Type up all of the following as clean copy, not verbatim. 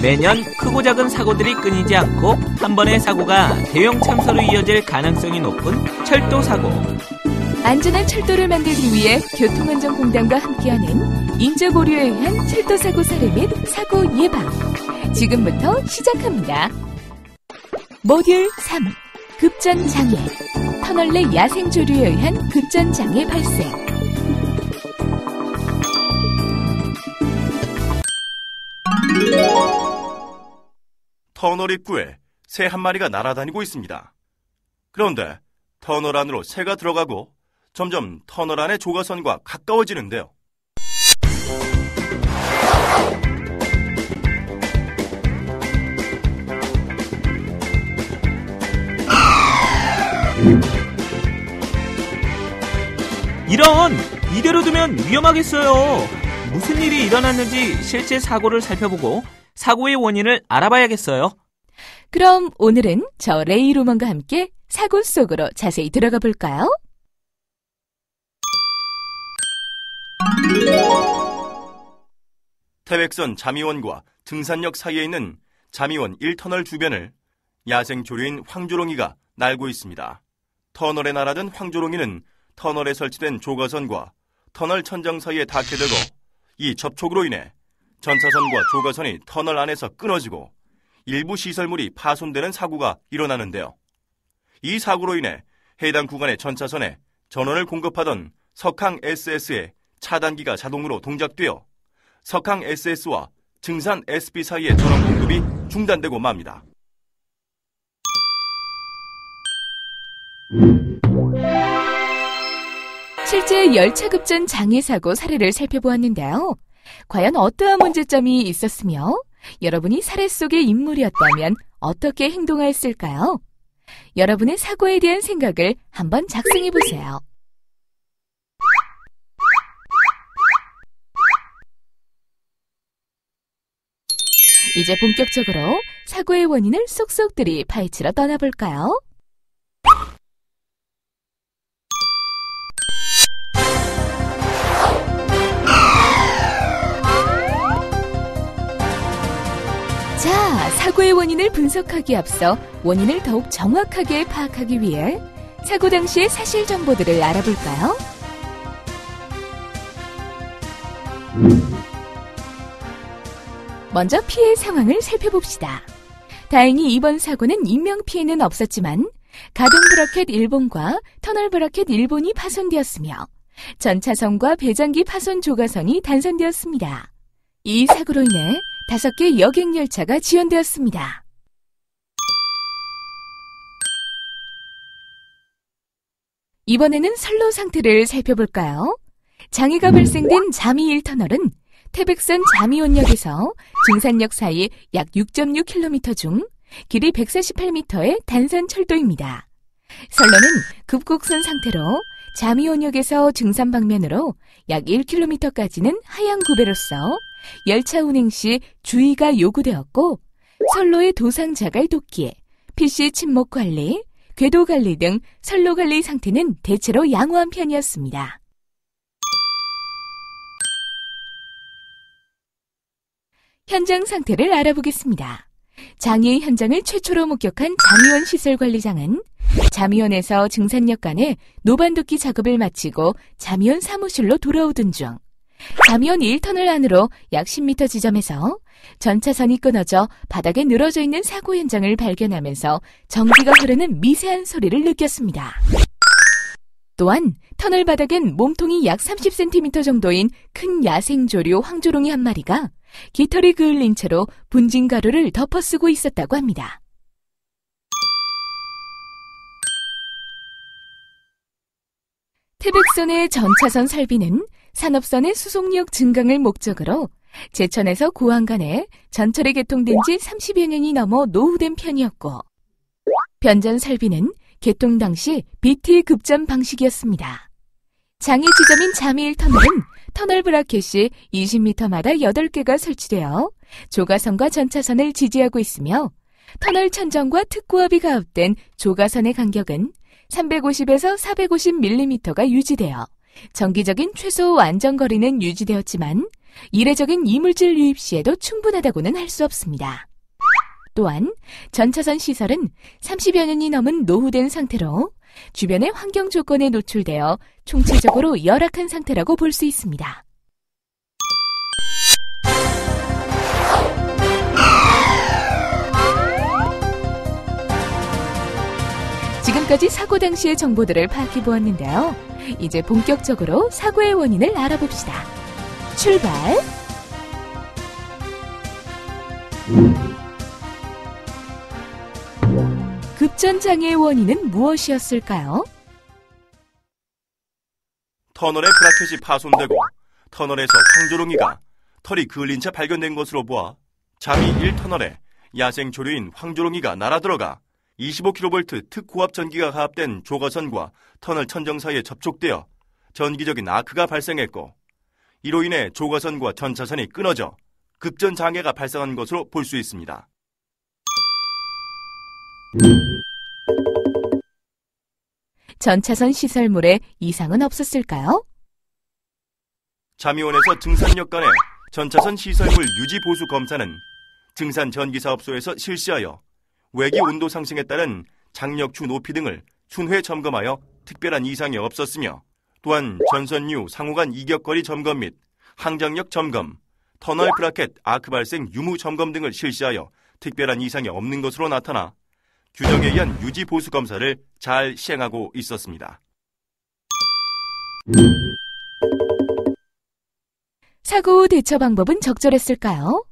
매년 크고 작은 사고들이 끊이지 않고 한 번의 사고가 대형 참사로 이어질 가능성이 높은 철도 사고. 안전한 철도를 만들기 위해 교통안전공단과 함께하는 인적 오류에 의한 철도 사고 사례 및 사고 예방. 지금부터 시작합니다. 모듈 3. 급전장애. 터널 내 야생 조류에 의한 급전장애 발생. 터널 입구에 새 한 마리가 날아다니고 있습니다. 그런데 터널 안으로 새가 들어가고 점점 터널 안의 조가선과 가까워지는데요. 이런! 이대로 두면 위험하겠어요. 무슨 일이 일어났는지 실제 사고를 살펴보고 사고의 원인을 알아봐야겠어요. 그럼 오늘은 저 레이 로먼과 함께 사고 속으로 자세히 들어가 볼까요? 태백선 자미원과 등산역 사이에 있는 자미원 1터널 주변을 야생 조류인 황조롱이가 날고 있습니다. 터널에 날아든 황조롱이는 터널에 설치된 조가선과 터널 천장 사이에 닿게 되고 이 접촉으로 인해 전차선과 조가선이 터널 안에서 끊어지고 일부 시설물이 파손되는 사고가 일어나는데요. 이 사고로 인해 해당 구간의 전차선에 전원을 공급하던 석항 SS의 차단기가 자동으로 동작되어 석항 SS와 증산 SB 사이의 전원 공급이 중단되고 맙니다. 실제 열차 급전 장애 사고 사례를 살펴보았는데요. 과연 어떠한 문제점이 있었으며 여러분이 사례 속의 인물이었다면 어떻게 행동하였을까요? 여러분의 사고에 대한 생각을 한번 작성해 보세요. 이제 본격적으로 사고의 원인을 쏙쏙들이 파헤치러 떠나볼까요? 자, 사고의 원인을 분석하기에 앞서 원인을 더욱 정확하게 파악하기 위해 사고 당시의 사실 정보들을 알아볼까요? 먼저 피해 상황을 살펴봅시다. 다행히 이번 사고는 인명피해는 없었지만 가동 브라켓 일본과 터널 브라켓 일본이 파손되었으며 전차선과 배장기 파손 조가선이 단선되었습니다. 이 사고로 인해 5개 여객열차가 지연되었습니다. 이번에는 선로 상태를 살펴볼까요? 장애가 발생된 자미 1터널은 태백선 자미원역에서 증산역 사이 약 6.6km 중 길이 148m의 단선 철도입니다. 선로는 급곡선 상태로 자미원역에서 증산 방면으로 약 1km까지는 하향 구배로서 열차 운행 시 주의가 요구되었고 선로의 도상 자갈 돕기, PC 침목 관리, 궤도 관리 등 선로 관리 상태는 대체로 양호한 편이었습니다. 현장 상태를 알아보겠습니다. 장애 현장을 최초로 목격한 자미원 시설관리장은 자미원에서 증산역 간의 노반도끼 작업을 마치고 자미원 사무실로 돌아오던 중 자미원 1터널 안으로 약 10m 지점에서 전차선이 끊어져 바닥에 늘어져 있는 사고 현장을 발견하면서 전기가 흐르는 미세한 소리를 느꼈습니다. 또한 터널 바닥엔 몸통이 약 30cm 정도인 큰 야생조류 황조롱이 한 마리가 깃털이 그을린 채로 분진 가루를 덮어쓰고 있었다고 합니다. 태백선의 전차선 설비는 산업선의 수송력 증강을 목적으로 제천에서 고항 간에 전철이 개통된 지 30여 년이 넘어 노후된 편이었고 변전 설비는 개통 당시 BT 급전 방식이었습니다. 장애 지점인 자미 1터널은 터널 브라켓이 20m마다 8개가 설치되어 조가선과 전차선을 지지하고 있으며 터널 천정과 특고압이 가압된 조가선의 간격은 350에서 450mm가 유지되어 정기적인 최소 안전거리는 유지되었지만 이례적인 이물질 유입 시에도 충분하다고는 할 수 없습니다. 또한 전차선 시설은 30여 년이 넘은 노후된 상태로 주변의 환경 조건에 노출되어 총체적으로 열악한 상태라고 볼 수 있습니다. 지금까지 사고 당시의 정보들을 파악해 보았는데요. 이제 본격적으로 사고의 원인을 알아봅시다. 출발! 급전장애의 원인은 무엇이었을까요? 터널의 브라켓이 파손되고 터널에서 황조롱이가 털이 그을린 채 발견된 것으로 보아 잠이 1터널에 야생 조류인 황조롱이가 날아들어가 25kV 특고압 전기가 가압된 조가선과 터널 천정 사이에 접촉되어 전기적인 아크가 발생했고, 이로 인해 조가선과 전차선이 끊어져 급전장애가 발생한 것으로 볼 수 있습니다. 전차선 시설물에 이상은 없었을까요? 잠이원에서 증산역 간의 전차선 시설물 유지 보수 검사는 증산 전기사업소에서 실시하여 외기 온도 상승에 따른 장력추 높이 등을 순회 점검하여 특별한 이상이 없었으며, 또한 전선유 상호간 이격거리 점검 및 항장력 점검, 터널 브라켓 아크 발생 유무 점검 등을 실시하여 특별한 이상이 없는 것으로 나타나 규정에 의한 유지 보수 검사를 잘 시행하고 있었습니다. 사고 후 대처 방법은 적절했을까요?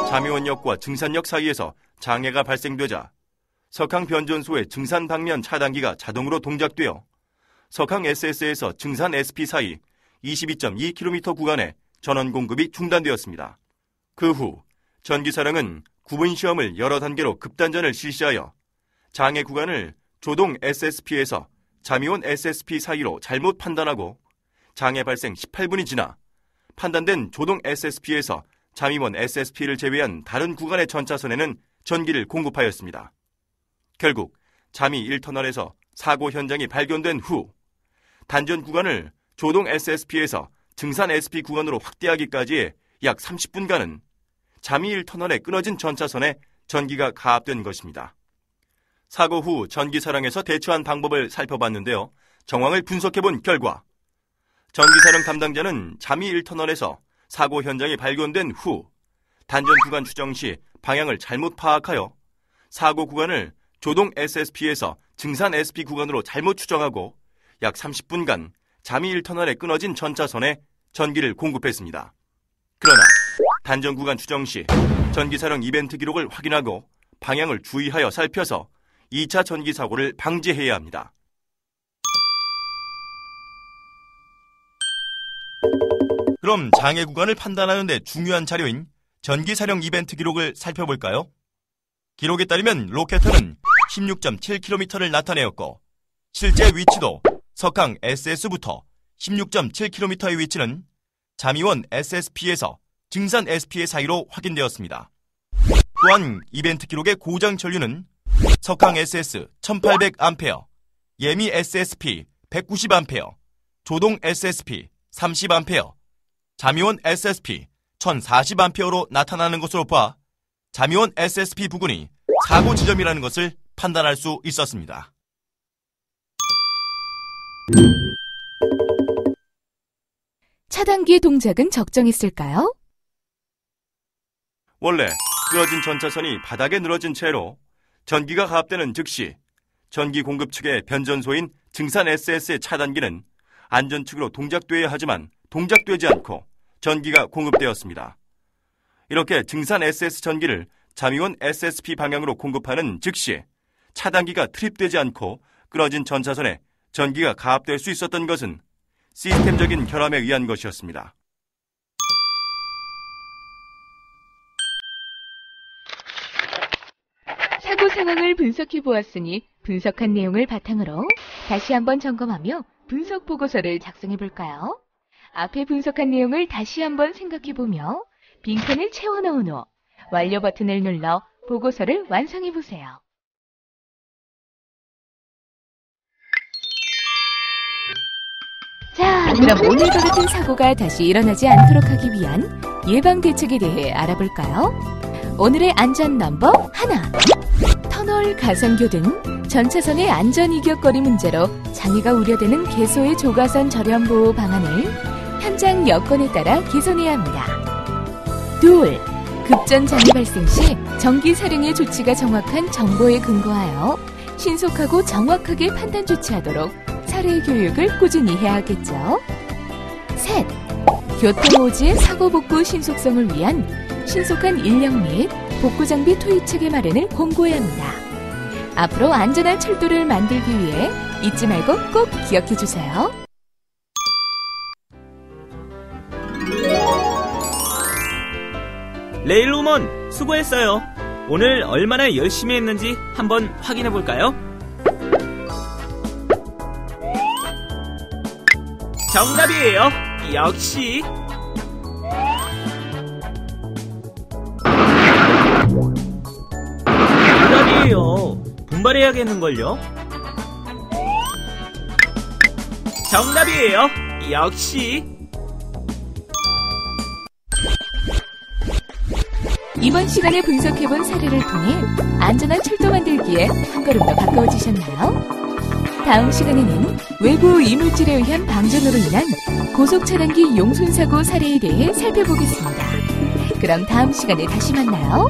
잠이원역과 증산역 사이에서 장애가 발생되자 석항 변전소의 증산 방면 차단기가 자동으로 동작되어 석항 SS에서 증산 SP 사이 22.2km 구간에 전원 공급이 중단되었습니다. 그 후 전기사령은 구분 시험을 여러 단계로 급단전을 실시하여 장애 구간을 조동 SSP에서 잠이원 SSP 사이로 잘못 판단하고 장애 발생 18분이 지나 판단된 조동 SSP에서 잠이원 SSP를 제외한 다른 구간의 전차선에는 전기를 공급하였습니다. 결국 잠이 1터널에서 사고 현장이 발견된 후 단전 구간을 조동 SSP에서 증산 SP 구간으로 확대하기까지의 약 30분간은 잠이 1터널에 끊어진 전차선에 전기가 가압된 것입니다. 사고 후 전기사령에서 대처한 방법을 살펴봤는데요. 정황을 분석해본 결과 전기사령 담당자는 잠이 1터널에서 사고 현장이 발견된 후 단전 구간 추정 시 방향을 잘못 파악하여 사고 구간을 조동 SSP에서 증산 SP 구간으로 잘못 추정하고 약 30분간 잠이 1터널에 끊어진 전차선에 전기를 공급했습니다. 그러나 단전 구간 추정 시 전기사령 이벤트 기록을 확인하고 방향을 주의하여 살펴서 2차 전기 사고를 방지해야 합니다. 그럼 장애 구간을 판단하는 데 중요한 자료인 전기사령 이벤트 기록을 살펴볼까요? 기록에 따르면 로켓터는 16.7km를 나타내었고 실제 위치도 석항 SS부터 16.7km의 위치는 잠이원 SSP에서 증산 SP의 사이로 확인되었습니다. 또한 이벤트 기록의 고장 전류는 석항 SS 1800A, 예미 SSP 190A, 조동 SSP 30A, 잠이원 SSP 1040A로 나타나는 것으로 봐 잠이원 SSP 부근이 사고 지점이라는 것을 판단할 수 있었습니다. 차단기의 동작은 적정했을까요? 원래 끊어진 전차선이 바닥에 늘어진 채로 전기가 가압되는 즉시 전기 공급 측의 변전소인 증산 SS의 차단기는 안전축으로 동작되어야 하지만 동작되지 않고 전기가 공급되었습니다. 이렇게 증산 SS 전기를 잠이원 SSP 방향으로 공급하는 즉시 차단기가 트립되지 않고 끊어진 전차선에 전기가 가압될 수 있었던 것은 시스템적인 결함에 의한 것이었습니다. 사고 상황을 분석해 보았으니 분석한 내용을 바탕으로 다시 한번 점검하며 분석 보고서를 작성해 볼까요? 앞에 분석한 내용을 다시 한번 생각해 보며 빈칸을 채워 넣은 후 완료 버튼을 눌러 보고서를 완성해 보세요. 자, 그럼 오늘과 같은 사고가 다시 일어나지 않도록 하기 위한 예방 대책에 대해 알아볼까요? 오늘의 안전 넘버 하나. 터널 가상교 등 전차선의 안전 이격거리 문제로 장애가 우려되는 개소의 조가선 절연 보호 방안을 현장 여건에 따라 개선해야 합니다. 둘. 급전 장애 발생 시 정기 사령의 조치가 정확한 정보에 근거하여 신속하고 정확하게 판단 조치하도록 사례 교육을 꾸준히 해야 하겠죠. 셋. 교통오지의 사고 복구 신속성을 위한 신속한 인력 및 복구 장비 투입 체계 마련을 공고해야 합니다. 앞으로 안전한 철도를 만들기 위해 잊지 말고 꼭 기억해 주세요. 레일우먼 수고했어요. 오늘 얼마나 열심히 했는지 한번 확인해 볼까요? 정답이에요. 역시. 정답이에요. 분발해야겠는걸요? 정답이에요. 역시. 이번 시간에 분석해본 사례를 통해 안전한 철도 만들기에 한 걸음 더 가까워지셨나요? 다음 시간에는 외부 이물질에 의한 방전으로 인한 고속 차량기 용손사고 사례에 대해 살펴보겠습니다. 그럼 다음 시간에 다시 만나요.